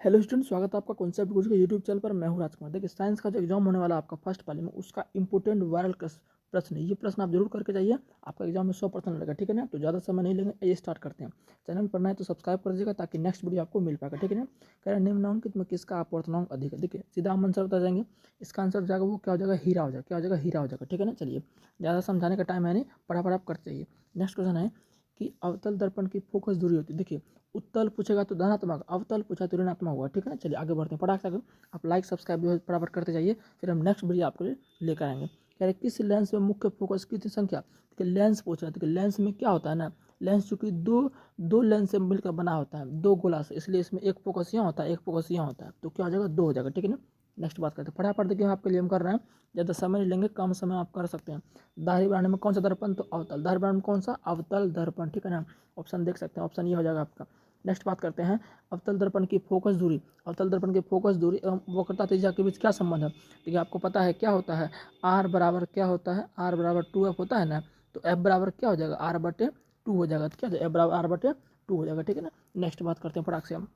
Hello student, स्वागत है आपका कॉन्सेप्ट गुरु के यूट्यूब चैनल पर। मैं हूं राजकुमार। देखिए, साइंस का जो एग्जाम होने वाला है आपका फर्स्ट वाले में, उसका इंपोर्टेंट वायरल प्रश्न है। ये प्रश्न आप जरूर करके जाइए, आपका एग्जाम में 100% लगेगा। ठीक है ना। तो ज़्यादा समय नहीं लेंगे, ये स्टार्ट करते हैं। चैनल पर नए तो सब्सक्राइब कर दीजिएगा ताकि नेक्स्ट वीडियो आपको मिल पाएगा। ठीक है ना। कह रहे हैं निम्नांकित में किसका अपवर्तनांक अधिक है। देखिए, सीधा हम आंसर बता जाएंगे। इसका आंसर जाएगा वो क्या हो जाएगा, हीरा हो जाएगा। क्या हो जाएगा, हीरा हो जाएगा। ठीक है ना। चलिए, ज़्यादा समझाने का टाइम है नहीं, फटाफट आप करते जाइए। नेक्स्ट क्वेश्चन है कि अवतल दर्पण की फोकस दूरी होती है। देखिए, उत्तल पूछेगा तो धनात्मक, अवतल पूछा तो ऋणात्मक होगा। ठीक है ना। चलिए आगे बढ़ते हैं फटाक से। आप लाइक सब्सक्राइब जो है बराबर करते जाइए, फिर हम नेक्स्ट वीडियो आपके लिए लेकर आएंगे। कह रहे किस लेंस में मुख्य फोकस की संख्या। देखिए, लेंस पूछ रहा है। लेंस में क्या होता है ना, लेंस चूंकि दो दो लेंस से मिलकर बना होता है, दो गोला से, इसलिए इसमें एक फोकस यहाँ होता है, एक फोकस यहाँ होता है। तो क्या हो जाएगा, दो हो जाएगा। ठीक है ना। नेक्स्ट बात करते हैं फटाफट। देखिए, आपके लिए हम कर रहे हैं, ज़्यादा समय नहीं लेंगे, कम समय आप कर सकते हैं। दाढ़ी बनाने में कौन सा दर्पण, तो अवतल। दाढ़ी बनाने में कौन सा, अवतल दर्पण। ठीक है ना। ऑप्शन देख सकते हैं, ऑप्शन ये हो जाएगा आपका। नेक्स्ट बात करते हैं अवतल दर्पण की फोकस दूरी। अवतल दर्पण की फोकस दूरी एवं वक्रता त्रिज्या के बीच क्या संबंध है। देखिए, आपको पता है क्या होता है, आर बराबर क्या होता है, आर बराबर 2f होता है ना। तो एफ बराबर क्या हो जाएगा, आर बटे 2 हो जाएगा। तो क्या एफ बराबर आर बटे 2 हो जाएगा। ठीक है ना। नेक्स्ट बात करते हैं फटाक से हम।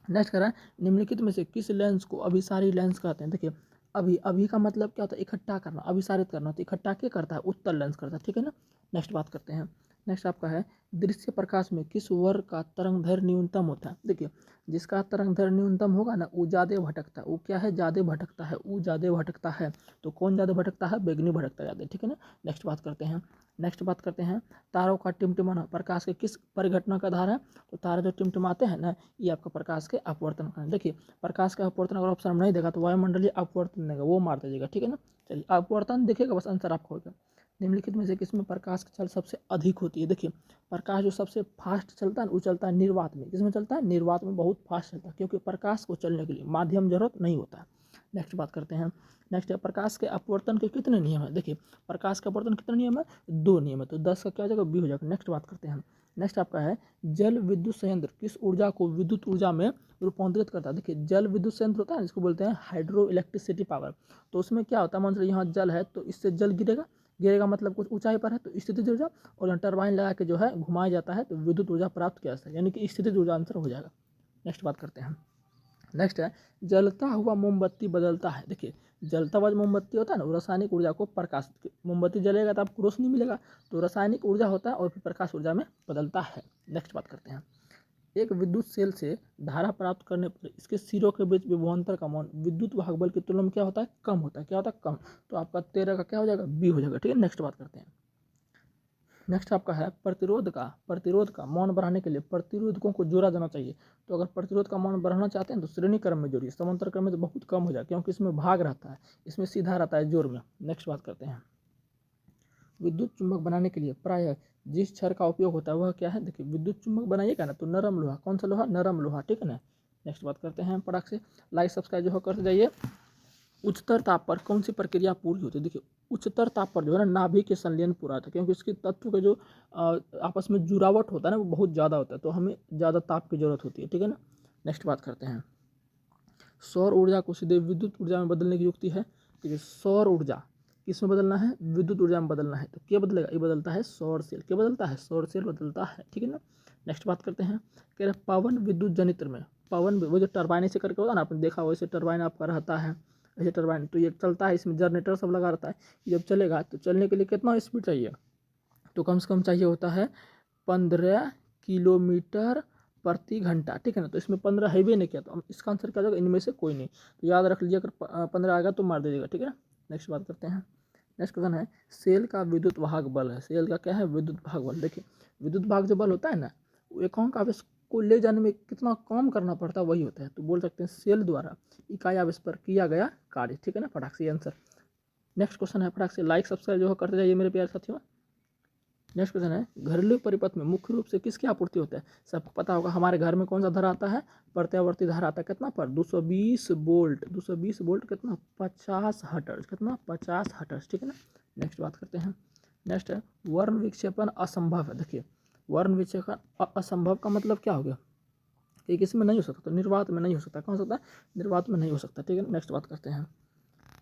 नेक्स्ट कह रहा है निम्नलिखित में से किस लेंस को अभिसारी लेंस कहते हैं। देखिए, अभी का मतलब क्या होता है, इकट्ठा करना, अभिसारित करना। तो इकट्ठा क्या करता है, उत्तल लेंस करता है। ठीक है ना। नेक्स्ट बात करते हैं। नेक्स्ट आपका है दृश्य प्रकाश में किस वर्ग का तरंग दैर्घ्य न्यूनतम होता है। देखिए, जिसका तरंग दैर्घ्य न्यूनतम होगा ना, वो ज़्यादा भटकता है। वो क्या है, ज़्यादा भटकता है, वो ज़्यादा भटकता है। तो कौन ज़्यादा भटकता है, बैगनी भटकता है ज़्यादा। ठीक है ना। नेक्स्ट बात करते हैं। नेक्स्ट बात करते हैं तारों का टिमटिमाना प्रकाश के किस परिघटना का आधार है। तो तारे जो टिमटिमाते हैं ना, ये आपका प्रकाश के अपवर्तन का है। देखिए, प्रकाश का अपवर्तन अगर ऑप्शन नहीं देगा तो वायुमंडलीय अपवर्तन देगा, वो मार दीजिएगा। ठीक है ना। चलिए, अपवर्तन देखिएगा, बस आंसर आपका होगा। निम्नलिखित में से किसमें प्रकाश की चाल सबसे अधिक होती है। देखिए, प्रकाश जो सबसे फास्ट चलता है वो चलता है निर्वात में। किसमें चलता है, निर्वात में बहुत फास्ट चलता है, क्योंकि प्रकाश को चलने के लिए माध्यम जरूरत नहीं होता है। नेक्स्ट बात करते हैं। नेक्स्ट है प्रकाश के अपवर्तन के कितने नियम है। देखिए, प्रकाश का अपवर्तन कितने नियम है, 2 नियम है। तो 10 का क्या हो जाएगा, 20 हो जाएगा। नेक्स्ट बात करते हैं। नेक्स्ट आपका है जल विद्युत संयंत्र किस ऊर्जा को विद्युत ऊर्जा में रूपांतरित करता है। देखिए, जल विद्युत संयंत्र होता है, इसको बोलते हैं हाइड्रो इलेक्ट्रिसिटी पावर। तो उसमें क्या होता है, मान लीजिए यहाँ जल है तो इससे जल गिरेगा, गिरेगा मतलब कुछ ऊंचाई पर है, तो स्थितिज ऊर्जा, और यहाँ टरबाइन लगा के जो है घुमाया जाता है, तो विद्युत ऊर्जा प्राप्त किया जाता है, यानी कि स्थितिज ऊर्जा आंसर हो जाएगा। नेक्स्ट बात करते हैं। नेक्स्ट है जलता हुआ मोमबत्ती बदलता है। देखिए, जलता हुआ मोमबत्ती होता है ना, वो रासायनिक ऊर्जा को प्रकाश, मोमबत्ती जलेगा तो आपको रोशनी मिलेगा, तो रासायनिक ऊर्जा होता है और फिर प्रकाश ऊर्जा में बदलता है। नेक्स्ट बात करते हैं। एक विद्युत सेल से धारा प्राप्त करने पर इसके सिरों के बीच विभवांतर का मान विद्युत वाहक बल की तुलना में क्या होता है, कम होता है। क्या होता है, कम। तो आपका 13 का क्या हो जाएगा, बी हो जाएगा। ठीक है। नेक्स्ट बात करते हैं। नेक्स्ट आपका है प्रतिरोध का मान बढ़ाने के लिए प्रतिरोधकों को जोड़ा जाना चाहिए। तो अगर प्रतिरोध का मान बढ़ाना चाहते हैं तो श्रेणी क्रम में जोड़िए, समांतर क्रम में तो बहुत कम हो जाए, क्योंकि इसमें भाग रहता है, इसमें सीधा रहता है जोड़ में। नेक्स्ट बात करते हैं। विद्युत चुंबक बनाने के लिए प्रायः जिस क्षर का उपयोग होता है वह क्या है। देखिए, विद्युत चुंबक बनाइएगा ना तो नरम लोहा, कौन सा लोहा, नरम लोहा। ठीक है ना। नेक्स्ट बात करते हैं फटाक से। लाइक सब्सक्राइब जो है करते जाइए। उच्चतर ताप पर कौन सी प्रक्रिया पूरी होती है। देखिए, उच्चतर ताप पर जो है ना नाभिक के संलयन पूरा होता है, क्योंकि इसके तत्व के जो आपस में जुड़ावट होता है ना, वो बहुत ज़्यादा होता है, तो हमें ज़्यादा ताप की जरूरत होती है। ठीक है ना। नेक्स्ट बात करते हैं। सौर ऊर्जा को सीधे विद्युत ऊर्जा में बदलने की युक्ति है। ठीक है, सौर ऊर्जा किस में बदलना है, विद्युत ऊर्जा में बदलना है। तो क्या बदलेगा, ये बदलता है सौर सेल। क्या बदलता है, सौर सेल बदलता है। ठीक है ना। नेक्स्ट बात करते हैं। कह रहे पवन विद्युत जनित्र में, पवन वो जो टरबाइन से करके होता है ना, आपने देखा वैसे टरबाइन आपका रहता है, ऐसे टरबाइन तो ये चलता है, इसमें जनरेटर सब लगा रहता है। जब चलेगा तो चलने के लिए कितना स्पीड चाहिए, तो कम से कम चाहिए होता है 15 किलोमीटर प्रति घंटा। ठीक है ना। तो इसमें 15 है भी नहीं किया, तो इसका आंसर क्या होगा, इनमें से कोई नहीं। तो याद रख लीजिए, अगर 15 आएगा तो मार दीजिएगा। ठीक है ना। नेक्स्ट बात करते हैं। नेक्स्ट क्वेश्चन है सेल का विद्युत वाहक बल है। सेल का क्या है, विद्युत वाहक बल। देखिए, विद्युत वाहक जो बल होता है ना, वो इकाई आवेश को ले जाने में कितना काम करना पड़ता है वही होता है। तो बोल सकते हैं सेल द्वारा इकाई आवेश पर किया गया कार्य। ठीक है ना। फटाक से आंसर। नेक्स्ट क्वेश्चन है, फटाक से लाइक सब्सक्राइब जो है करते जाइए मेरे प्यारे साथियों। नेक्स्ट क्वेश्चन है घरेलू परिपथ में मुख्य रूप से किसकी आपूर्ति होता है। सबको पता होगा हमारे घर में कौन सा धारा आता है, प्रत्यावर्ती धारा आता है। कितना पर, 220 वोल्ट। 220 वोल्ट कितना, 50 हर्ट्ज। कितना, 50 हर्ट्ज। ठीक है ना। नेक्स्ट बात करते हैं। नेक्स्ट है वर्ण विक्षेपण असंभव है। देखिए, वर्ण विक्षेपण असंभव का मतलब क्या हो गया, कि किसी में नहीं हो सकता, तो निर्वात में नहीं हो सकता। कौन सकता है, निर्वात में नहीं हो सकता। ठीक है। नेक्स्ट बात करते हैं।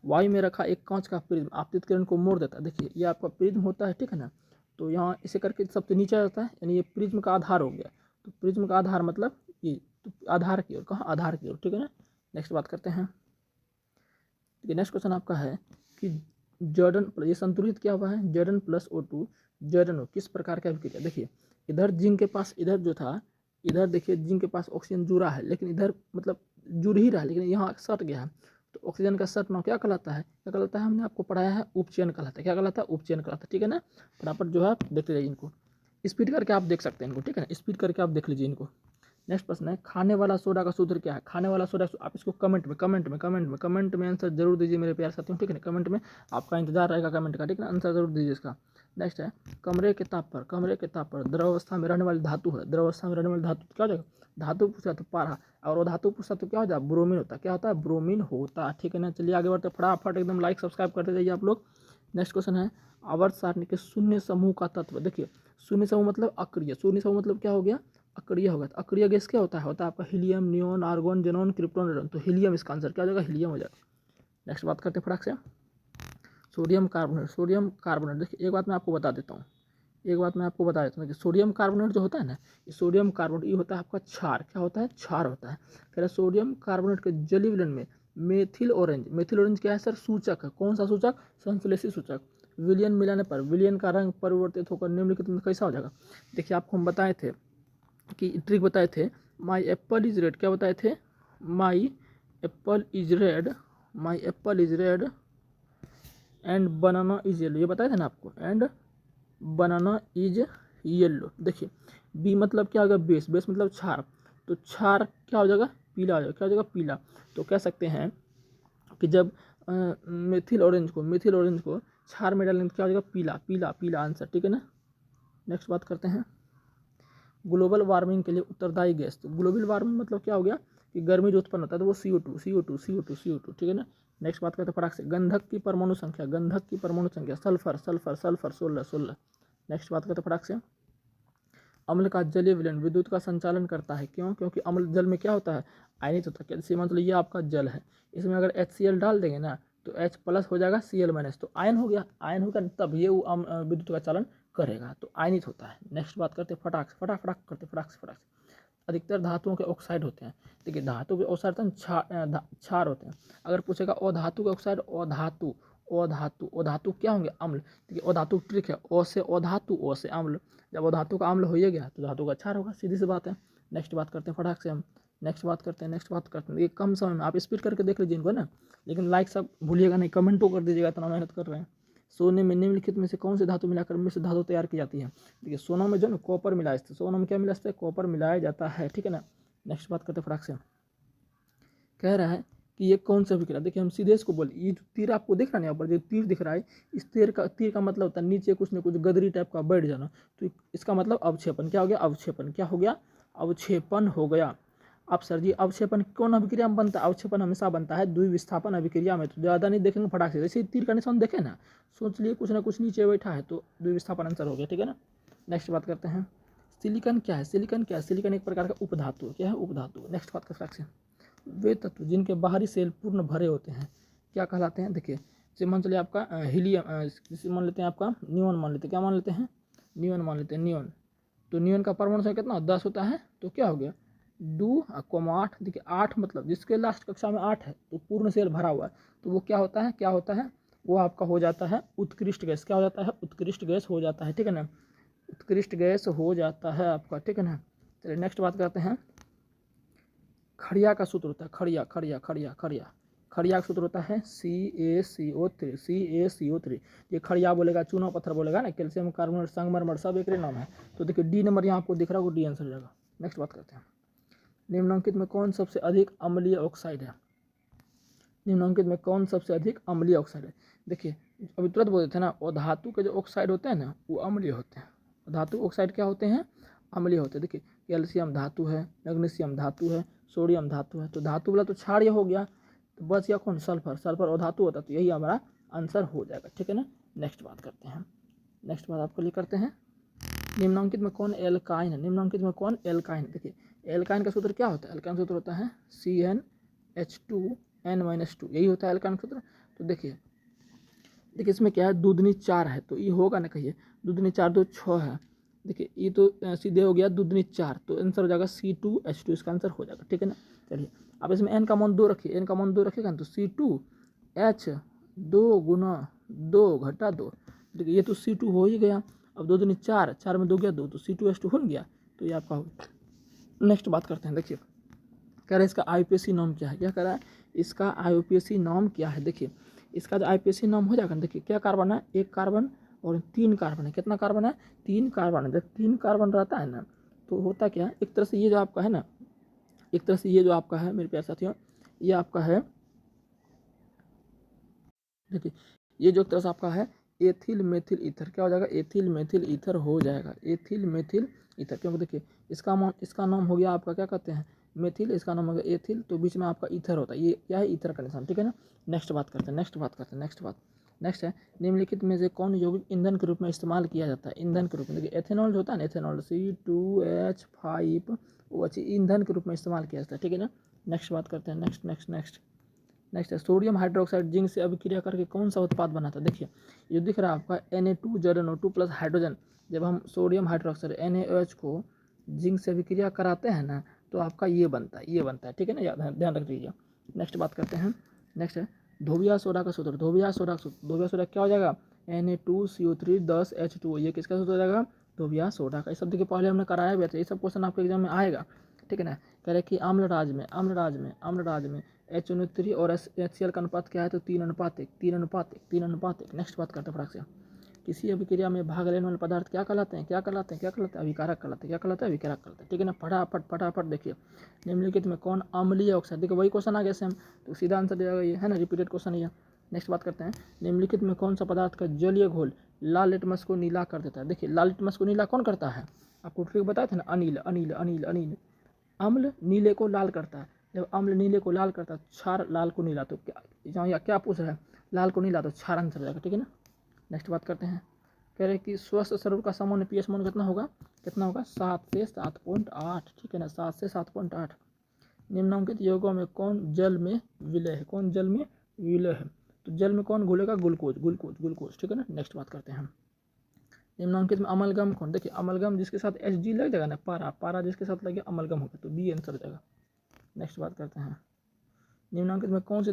वायु में रखा एक कांच का प्रिज्म आपतित किरण को मोड़ देता है। देखिए, ये आपका प्रिज्म होता है। ठीक है ना। तो यहाँ इसे करके सबसे नीचे रहता है, यानी ये प्रिज्म का आधार हो गया। तो प्रिज्म का आधार मतलब ये तो आधार की ओर, कहाँ, आधार की ओर, ठीक है ना। नेक्स्ट बात करते हैं। देखिए नेक्स्ट क्वेश्चन आपका है कि जॉर्डन, ये संतुलित क्या हुआ है, जॉर्डन प्लस O2 जॉर्डन किस प्रकार का अभिक्रिया। देखिए इधर जिंक के पास, इधर जो था, इधर देखिए जिंक के पास ऑक्सीजन जुड़ा है, लेकिन इधर मतलब जुड़ ही रहा है, लेकिन यहाँ सट गया है। तो ऑक्सीजन का सटना क्या कहलाता है, क्या कहलाता है, हमने आपको पढ़ाया है उपचयन कहलाता है। क्या कहलाता है, उपचयन कहलाता है, ठीक है ना। फटाफट जो है आप देखते जाइए इनको, स्पीड करके आप देख सकते हैं इनको, ठीक है ना, स्पीड करके आप देख लीजिए इनको। नेक्स्ट प्रश्न है, खाने वाला सोडा का सूत्र क्या है। खाने वाला सोडा, आप इसको कमेंट में आंसर जरूर दीजिए मेरे प्यारे साथियों, ठीक है ना। कमेंट में आपका इंतजार रहेगा कमेंट का, ठीक है ना, आंसर जरूर दीजिए इसका। नेक्स्ट है, कमरे के ताप पर द्रव अवस्था में रहने वाली धातु है। द्रव अवस्था में रहने वाली धातु क्या हो जाएगा, धातु पूछा तो पारा, और वो धातु पूछा तो क्या हो जाएगा, ब्रोमीन होता है। क्या होता है, ब्रोमीन होता है, ठीक है ना। चलिए आगे बढ़ते, फटाफट एकदम लाइक सब्सक्राइब करते जाइए आप लोग। नेक्स्ट क्वेश्चन है, आवर्त सारणी के शून्य समूह का तत्व। देखिए शून्य समूह मतलब अक्रिय, शून्य समूह मतलब क्या हो गया, अक्रिय होगा। तो अक्रिय गैस क्या होता है आपका helium, neon, argon, xenon, krypton, radon. तो हीलियम इसका आंसर क्या हो जाएगा, हीलियम हो जाएगा। नेक्स्ट बात करते हैं फटाक से, सोडियम कार्बोनेट। सोडियम कार्बोनेट, देखिए एक बात मैं आपको बता देता हूँ, कि सोडियम कार्बोनेट जो होता है ना, ये सोडियम कार्बोनेट ये होता है आपका क्षार। क्या होता है, क्षार होता है। कह रहा सोडियम कार्बोनेट के जलीय विलयन में मेथिल ऑरेंज क्या है सर, सूचक है। कौन सा सूचक, संश्लेषी सूचक। विलयन मिलाने पर विलयन का रंग परिवर्तित होकर निम्नलिखित में कैसा हो जाएगा। देखिए आपको हम बताए थे कि ट्रिक बताए थे, माई एप्पल इज रेड, क्या बताए थे, माई Apple is red and banana is yellow, ये बताए थे ना आपको, एंड बनाना इज येलो। देखिए बी मतलब क्या होगा, बेस मतलब क्षार, तो क्षार क्या हो जाएगा, पीला हो जाएगा। क्या हो जाएगा, पीला। तो कह सकते हैं कि जब मेथिल ऑरेंज को क्षार में डालेंगे तो क्या हो जाएगा, पीला आंसर, ठीक है ना। नेक्स्ट बात करते हैं, ग्लोबल वार्मिंग के लिए उत्तरदायी गैस। तो ग्लोबल वार्मिंग मतलब क्या हो गया कि गर्मी जो उत्पन्न होता है तो वो CO2, ठीक है ना। नेक्स्ट बात करते हैं फटाक से, गंधक की परमाणु संख्या, सल्फर 16। नेक्स्ट बात करते हैं फटाक से, अम्ल का जलीय विलयन विद्युत का संचालन करता है। क्यों, क्योंकि अम्ल जल में क्या होता है, आयनित होता है। कैल्शियम मतलब ये आपका जल है, इसमें अगर HCl डाल देंगे ना तो H+ हो जाएगा Cl-, तो आयन हो गया, तब ये विद्युत का चालन करेगा, तो आयनित होता है। नेक्स्ट बात करते हैं फटाक से, अधिकतर धातुओं के ऑक्साइड होते हैं। देखिए धातु के ऑक्साइड क्षार होते हैं। अगर पूछेगा अधातु के ऑक्साइड, अधातु क्या होंगे, अम्ल। देखिए अधातु ट्रिक है, ओ से अधातु, ओ से अम्ल। जब अधातु का अम्ल हो ही गया तो धातु का क्षार होगा, सीधी सी बात है। नेक्स्ट बात करते हैं फटाक से हम, नेक्स्ट बात करते हैं। ये कम समय में आप स्पीड करके देख लीजिए इनको ना, लेकिन लाइक सब भूलिएगा नहीं, कमेंटो कर दीजिएगा, इतना मेहनत कर रहे हैं। सोने में निम्नलिखित में से कौन सी धातु मिलाकर मिश्र धातु तैयार की जाती है। देखिए सोना में जो ना कॉपर मिलाया जाता है, सोना में क्या मिला जाता है, कॉपर मिलाया जाता है, ठीक है ना। नेक्स्ट बात करते हैं फटाक से, कह रहा है कि ये कौन सा विक्रिया। देखिए हम सीधे इसको बोले, ये जो तीर आपको दिख रहा है यहाँ पर, जो तीर दिख रहा है, इस तीर का मतलब होता है नीचे कुछ न कुछ गदरी टाइप का बैठ जाना। तो इसका मतलब अवक्षेपण। क्या हो गया, अवक्षेपण। क्या हो गया, अवक्षेपण हो गया। अब सर जी अवक्षेपण कौन अभिक्रिया में बनता है, अवक्षेपण हमेशा बनता है द्विविस्थापन अभिक्रिया में। तो ज़्यादा नहीं देखेंगे, फटाक से जैसे तीर का निशान देखे ना, सोच लिए कुछ ना कुछ नीचे बैठा है, तो द्विविस्थापन आंसर हो गया, ठीक है ना। नेक्स्ट बात करते हैं, सिलिकॉन क्या है, सिलिकॉन एक प्रकार का उपधातु। क्या है, उपधातु। नेक्स्ट बात करते हैं, वे तत्व जिनके बाहरी सेल पूर्ण भरे होते हैं क्या कहलाते हैं। देखिए जैसे मान चलिए आपका हीलियम, मान लेते हैं आपका नियोन, मान लेते हैं, क्या मान लेते हैं, नियोन मान लेते हैं, नियोन। तो नियोन का परमाणु संख्या कितना, 10 होता है। तो क्या हो गया, 2,8। देखिए 8 मतलब जिसके लास्ट कक्षा में 8 है तो पूर्ण सेल भरा हुआ है, तो वो क्या होता है, वो आपका हो जाता है उत्कृष्ट गैस। क्या हो जाता है, उत्कृष्ट गैस हो जाता है, ठीक है ना, उत्कृष्ट गैस हो जाता है आपका, ठीक है ना। चलिए नेक्स्ट बात करते हैं, खड़िया का सूत्र होता है, खड़िया का सूत्र होता है CaCO3। ये खड़िया बोलेगा, चूना पत्थर बोलेगा ना, कैल्शियम कार्बोनेट, संगमरमर, सब एक नाम है। तो देखिए डी नंबर यहाँ आपको दिख रहा होगा, डी आंसर हो जाएगा। नेक्स्ट बात करते हैं, निम्नलिखित में कौन सबसे अधिक अम्लीय ऑक्साइड है। देखिए अभी तुरंत बोलते थे ना, और धातु के जो ऑक्साइड होते हैं ना वो अम्लीय होते हैं। धातु ऑक्साइड क्या होते हैं, अम्लीय होते हैं। देखिए कैल्शियम धातु है, मैग्नीशियम धातु है, सोडियम धातु है। तो धातु वाला तो क्षारीय हो गया, तो बच गया कौन, सल्फर और धातु होता है, तो यही हमारा आंसर हो जाएगा, ठीक है ना। नेक्स्ट बात करते हैं, नेक्स्ट बात आपके लिए करते हैं, निम्नांकित में कौन एल्काइन है। देखिए एल्काइन का सूत्र क्या होता है, एल्काइन सूत्र होता है CnH2n-2, यही होता है एल्काइन सूत्र। तो देखिए इसमें क्या है, दूधनी 4 है, तो ये होगा ना, कहिए दूधनी 4 2 6 है, देखिए ये तो सीधे हो गया 2 दूनी 4, तो आंसर हो जाएगा C2H2, इसका आंसर हो जाएगा, ठीक है ना। चलिए अब इसमें n का मान 2 रखिए, n का मान 2 रखिएगा तो C2H 2 गुना 2 घटा 2, देखिए ये तो C2 हो ही गया। अब 2 दूनी 4, 4 में 2 गया 2, तो C2H2 हो गया, तो ये आपका हो गया। नेक्स्ट बात करते हैं, देखिए कह रहा है इसका IUPAC नाम क्या है, क्या कह रहा है इसका IUPAC नाम क्या है। देखिए इसका जो IUPAC नाम हो जाएगा, देखिए क्या कार्बन है, 1 कार्बन और 3 कार्बन है। कितना कार्बन है, 3 कार्बन है। जब 3 कार्बन रहता है ना तो होता क्या है, एक तरह से ये जो आपका है ना, एक तरह से ये जो आपका है मेरे प्यारे साथियों, ये आपका है, देखिए ये जो एक तरह से आपका है एथिल मेथिल ईथर, क्या हो जाएगा, एथिल मेथिल ईथर हो जाएगा, एथिल मेथिल ईथर। क्योंकि देखिए इसका नाम हो गया आपका क्या कहते हैं मेथिल, इसका नाम हो गया एथिल, तो बीच में आपका ईथर होता है, ये क्या है ईथर का निशान, ठीक है ना। नेक्स्ट बात करते हैं, नेक्स्ट है निम्नलिखित में से कौन यौगिक ईंधन के रूप में इस्तेमाल किया जाता है, ईंधन के रूप में। देखिए एथेनॉल जो होता है ना, एथेनॉल C2H5OH ईंधन के रूप में इस्तेमाल किया जाता है, ठीक है ना। नेक्स्ट बात करते हैं, नेक्स्ट है सोडियम हाइड्रोक्साइड जिंक से अभिक्रिया करके कौन सा उत्पाद बनाता है। देखिए ये दिख रहा है आपका Na2ZnO2 प्लस हाइड्रोजन, जब हम सोडियम हाइड्रोक्साइड NaOH को जिंक से अभिक्रिया कराते हैं ना तो आपका ये बनता है, ठीक है ना, ध्यान रख लीजिए। नेक्स्ट बात करते हैं, नेक्स्ट है धोबिया सोडा का सूत्र, धोबिया सोडा क्या हो जाएगा, Na2CO3 10H2O, ये किसका सूत्र हो जाएगा, धोबिया सोडा का। ये सब देखिए पहले हमने कराया भी था, ये सब क्वेश्चन आपके एग्जाम में आएगा, ठीक है ना। कह रहे कि आम्लराज में HNO3 और HCl का अनुपात क्या है, तो 3:1। नेक्स्ट बात करते हैं फटाक से, किसी अभिक्रिया में भाग लेने वाले पदार्थ क्या कहलाते हैं, अभिकारक कहलाते हैं, ठीक है ना। फटाफट देखिए निम्नलिखित में कौन अम्लीय ऑक्साइड, देखिए वही क्वेश्चन आ गया सेम, तो सीधा आंसर देगा ये है ना, रिपीटेड क्वेश्चन ये। नेक्स्ट बात करते हैं, निम्नलिखित में कौन सा पदार्थ का जलीय घोल लाल लिटमस को नीला कर देता है। देखिए लाल लिटमस को नीला कौन करता है, आपको ट्रिक बताए थे ना, अनिल। अम्ल नीले को लाल करता है, जब अम्ल नीले को लाल करता है, क्षार लाल को नीला, तो क्या पूछ रहा है, लाल को नीला, तो क्षार आंसर हो जाएगा, ठीक है ना। नेक्स्ट बात करते हैं, कह रहे हैं कि स्वस्थ शरीर का सामान्य pH मान कितना होगा 7 से 7.8, ठीक है ना, 7 से 7.8। निम्नलिखित यौगों में कौन जल में विलय है, तो जल में कौन घुलेगा, ग्लूकोज, ठीक है ना। नेक्स्ट बात करते हैं, निम्नलिखित में अमलगम कौन, देखिए अमलगम जिसके साथ Hg लग जाएगा ना, पारा जिसके साथ लगे अमलगम होगा, तो बी आंसर हो जाएगा। नेक्स्ट बात करते हैं, निम्नलिखित में कौन सी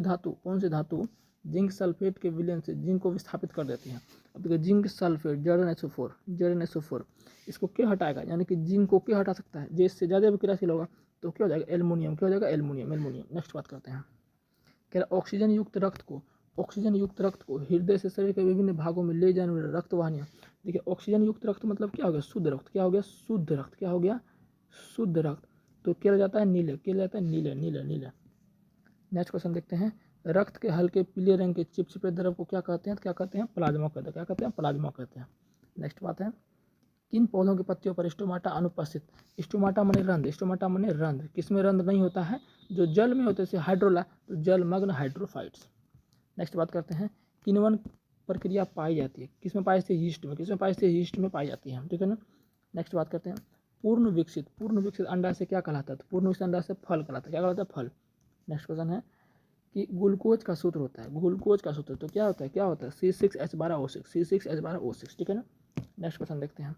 धातु जिंक सल्फेट के विलयन से जिंक को विस्थापित कर देती है। अब देखिए जिंक सल्फेट Zn2SO4, इसको क्या हटाएगा, यानी कि जिंक को क्या हटा सकता है, जे इससे ज़्यादा विक्रियाशील होगा तो क्या हो जाएगा, एल्युमिनियम, क्या हो जाएगा, एल्युमिनियम। नेक्स्ट बात करते हैं, क्या ऑक्सीजन युक्त रक्त को हृदय से शरीर के विभिन्न भागों में ले जाने वाली रक्त वाहिनियाँ। देखिए ऑक्सीजन युक्त रक्त मतलब क्या हो गया, शुद्ध रक्त, तो क्या जाता है, नीले। नेक्स्ट क्वेश्चन देखते हैं, रक्त के हल्के पीले रंग के चिपचिपे द्रव को क्या कहते हैं, प्लाज्मा कहते हैं। नेक्स्ट बात है, किन पौधों की पत्तियों पर स्टोमाटा अनुपस्थित, स्टोमाटा माने रंध्र, किसमें रंध्र नहीं होता है, जो जल में होते हैं, हाइड्रोला, तो जलमग्न हाइड्रोफाइट्स। नेक्स्ट बात करते हैं, किण्वन प्रक्रिया पाई जाती है, किसमें पाई जाती है, यीस्ट में पाई जाती है, ठीक है ना। नेक्स्ट बात करते हैं, पूर्ण विकसित अंडा से क्या कहलाता है, तो पूर्ण विकसित अंडा से फल कहलाता है, क्या कहलाता है, फल। नेक्स्ट क्वेश्चन है कि ग्लूकोज का सूत्र, तो क्या होता है C6H12O6, ठीक है ना। नेक्स्ट क्वेश्चन देखते हैं,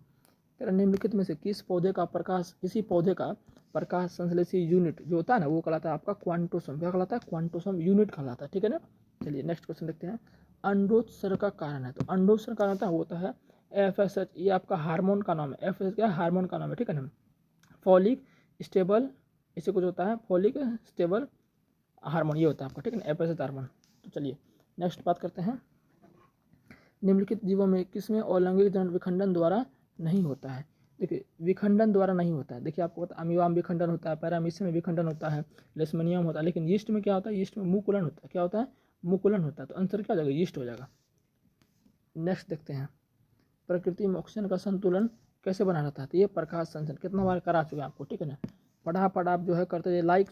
निम्नलिखित में से किसी पौधे का प्रकाश संश्लेषी यूनिट जो होता है ना, वो कहलाता है आपका क्वांटोसोम, क्या कहलाता है, क्वांटोसोम यूनिट कहलाता है, ठीक है ना। चलिए नेक्स्ट क्वेश्चन देखते हैं, अंडोत्सर्ग का कारण है, तो अंडोत्सर्ग का कारण होता है FSH, ये आपका हार्मोन का नाम है, FSH क्या हार्मोन का नाम है, ठीक है ना। फॉलिक स्टेबल, इसे कुछ होता है फॉलिक स्टेबल हार्मोन, ये होता है आपका, ठीक है ना, FSH हार्मोन। तो चलिए नेक्स्ट बात करते हैं, निम्नलिखित जीवों में किसमें अलैंगिक जनन विखंडन द्वारा नहीं होता है। देखिए विखंडन द्वारा नहीं होता है, देखिए आपको पता अमीबा में विखंडन होता है, पैरामीशियम में विखंडन होता है, लेशमनियम होता है, लेकिन यीस्ट में क्या होता है, यीस्ट में मुकुलन होता है, क्या होता है, मुकुलन होता है, तो आंसर क्या हो जाएगा, यीस्ट हो जाएगा। नेक्स्ट देखते हैं, प्रकृति में ऑक्सीजन का संतुलन कैसे बना रहता है, तो ये प्रकाश संश्लेषण, कितना बार करा चुके हैं आपको, ठीक है ना। फटाफट आप जो है करते जाइए, लाइक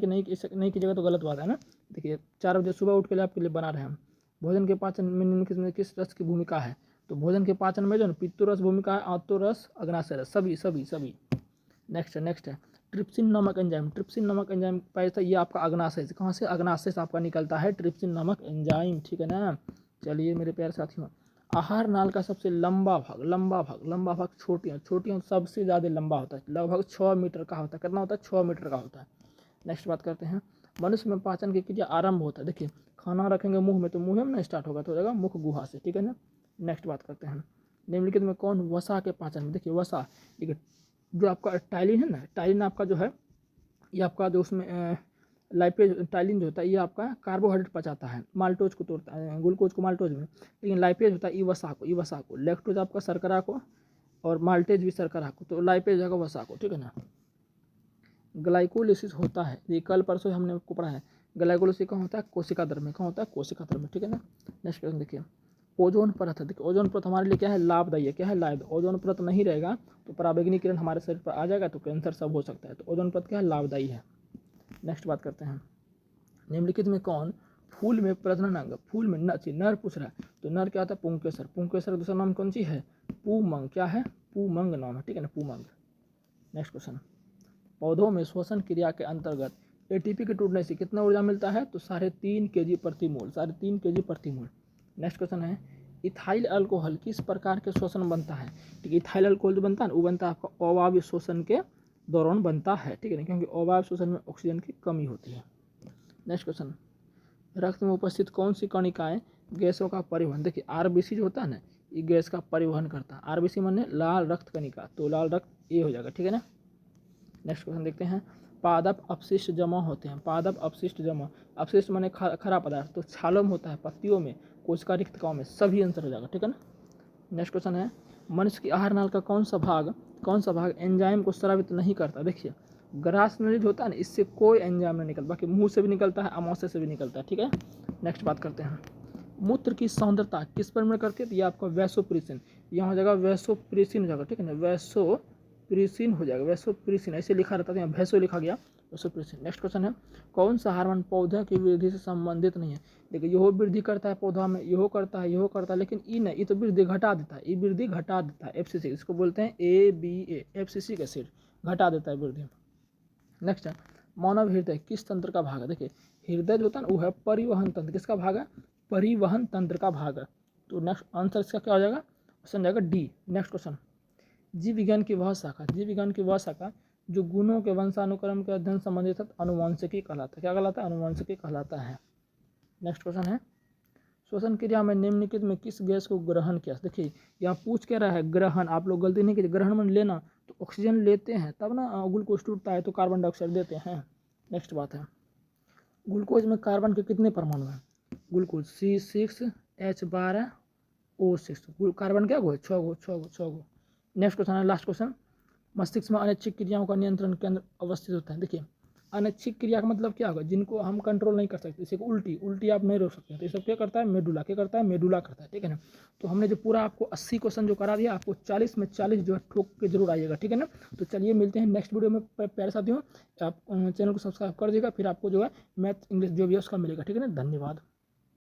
नहीं कीजिएगा तो गलत बात है ना। देखिए 4 बजे सुबह उठ के लिए आपके लिए बना रहे हैं हम। भोजन के पाचन में निम्नलिखित में किस रस की भूमिका है, तो भोजन के पाचन में जो है पित्तो रस भूमिका है, आतो रस, अग्नाशय रस, सभी। नेक्स्ट है ट्रिप्सिन नामक एंजाइम पैसा, ये आपका अग्नाशय से, कहाँ से, अग्नाशय से आपका निकलता है ट्रिप्सिन नामक एंजाइम, ठीक है ना। चलिए मेरे प्यारे साथियों, आहार नाल का सबसे लंबा भाग छोटियों सबसे ज़्यादा लंबा होता है, लगभग 6 मीटर का होता है। कितना होता है? 6 मीटर का होता है। नेक्स्ट बात करते हैं, मनुष्य में पाचन की क्रिया आरंभ होता है। देखिए खाना रखेंगे मुंह में तो मुंह में ना स्टार्ट होगा, तो हो जाएगा मुख गुहा से, ठीक है ना। नेक्स्ट बात करते हैं, निम्नलिखित में कौन वसा के पाचन में, देखिए वसा एक जो आपका टाइलिन है ना, टाइलिन आपका जो है ये आपका जो उसमें लाइपेज टाइलिन जो होता है ये आपका कार्बोहाइड्रेट पचाता है, माल्टोज को तोड़ता है, ग्लूकोज को माल्टोज में, लेकिन लाइपेज होता है ई वसा को, लैक्टोज आपका शर्करा को और माल्टेज भी शर्करा को, तो लाइपेज जाएगा वसा को, ठीक है ना। ग्लाइकोलिसिस होता है, ये कल परसों हमने आपको पढ़ा है, ग्लाइकोलिसिस कहाँ होता है? कोशिका द्रव्य में। कहाँ होता है? कोशिका द्रव्य में, ठीक है ना। नेक्स्ट क्वेश्चन देखिए, ओजोन परत है। देखिए ओजोन परत हमारे लिए क्या है? लाभदायी है। क्या है? लाभ। ओजोन परत नहीं रहेगा तो पराबैंगनी किरण हमारे शरीर पर आ जाएगा तो कैंसर सब हो सकता है, तो ओजोन परत क्या है? लाभदायी है। नेक्स्ट बात करते हैं, निम्नलिखित में कौन फूल में प्रजनन अंग, फूल में नर पूछ रहा है, तो नर क्या होता है? पुंकेसर। पुंकेसर दूसरा नाम कौन सी है? पूमंग। क्या है? पूमंग नाम है, ठीक है ना, पूमंग। नेक्स्ट क्वेश्चन, पौधों में श्वसन क्रिया के अंतर्गत एटीपी के टूटने से कितना ऊर्जा मिलता है? तो 3.5 kg प्रति मोल, 3.5 kg प्रति मोल। नेक्स्ट क्वेश्चन है, इथाइल अल्कोहल किस प्रकार के श्वसन बनता है? ठीक है, इथाइल अल्कोहल जो बनता है ना वो बनता है आपका अवायवीय श्वसन के दौरान बनता है, ठीक है ना, क्योंकि अवायवीय श्वसन में ऑक्सीजन की कमी होती है। नेक्स्ट क्वेश्चन, रक्त में उपस्थित कौन सी कणिकाएं गैसों का परिवहन, देखिए आरबीसी जो होता है ना ये गैस का परिवहन करता है, आरबीसी माने लाल रक्त कणिका, तो लाल रक्त ये हो जाएगा, ठीक है ना। नेक्स्ट क्वेश्चन देखते हैं, पादप अपशिष्ट जमा होते हैं, पादप अपशिष्ट जमा, अपशिष्ट माने खरा पदार्थ, तो छालों में होता है, पत्तियों में, कोशिका रिक्तकाओं में, सभी आंसर हो जाएगा, ठीक है ना। नेक्स्ट क्वेश्चन है, मनुष्य की आहार नाल का कौन सा भाग एंजाइम को स्रावित नहीं करता? देखिए ग्रास नली जो होता है ना इससे कोई एंजाइम नहीं निकलता, बाकी मुंह से भी निकलता है, अमाशय से भी निकलता है, ठीक है। नेक्स्ट बात करते हैं, मूत्र की सांद्रता किस पर निर्भर करती है? तो ये आपका वैसोप्रेसिन, यहाँ हो जाएगा वैसोप्रेसिन हो जाएगा, ठीक है ना, वैसोप्रेसिन हो जाएगा, वैसोप्रेसिन ऐसे लिखा रहता था, यहाँ वैसो लिखा गया, वैसोप्रेसिन। नेक्स्ट क्वेश्चन है, कौन सा हार्मोन पौधे की वृद्धि से संबंधित नहीं है? देखिए यह वृद्धि करता है पौधा में, यह करता है, लेकिन ई नहीं, ये तो वृद्धि घटा देता है, ये वृद्धि घटा देता है, FCC इसको बोलते हैं ABA, FCC एसिड घटा देता है वृद्धि। नेक्स्ट है, मानव हृदय किस तंत्र का भाग है? देखिए हृदय जो होता है ना वो है परिवहन तंत्र, किसका भाग है? परिवहन तंत्र का भाग है, तो नेक्स्ट आंसर इसका क्या हो जाएगा? ऑप्शन जाएगा डी। नेक्स्ट क्वेश्चन, जीव विज्ञान की वह शाखा जो गुणों के वंशानुक्रम के अध्ययन संबंधित है, अनुवांशिकी कहलाता है। क्या कहलाता है? अनुवांशिकी कहलाता है। नेक्स्ट क्वेश्चन है, श्वसन क्रिया में निम्नलिखित में किस गैस को ग्रहण किया? देखिए यहाँ पूछ क्या रहा है? ग्रहण, आप लोग गलती नहीं कीजिए, ग्रहण में लेना, तो ऑक्सीजन लेते हैं तब ना ग्लूकोज टूटता है तो कार्बन डाइऑक्साइड देते हैं। नेक्स्ट बात है, ग्लूकोज में कार्बन के कितने परमाणु हैं? ग्लूकोज C6H12O6, कार्बन क्या गो है? 6 गो। नेक्स्ट क्वेश्चन है, लास्ट क्वेश्चन, मस्तिष्क में अनैच्छिक क्रियाओं का नियंत्रण केंद्र अवस्थित होता है। देखिए अनैच्छिक क्रिया का मतलब क्या होगा? जिनको हम कंट्रोल नहीं कर सकते, जैसे उल्टी आप नहीं रोक सकते, तो ये सब क्या करता है? मेडुला करता है, ठीक है ना। तो हमने जो पूरा आपको 80 क्वेश्चन जो करा दिया, आपको 40 में 40 जो है ठोक के जरूर आइएगा, ठीक है ना। तो चलिए मिलते हैं नेक्स्ट वीडियो में, प्यारे साथियों आप चैनल को सब्सक्राइब कर दीजिएगा, फिर आपको जो है मैथ इंग्लिश जो भी है उसका मिलेगा, ठीक है ना। धन्यवाद।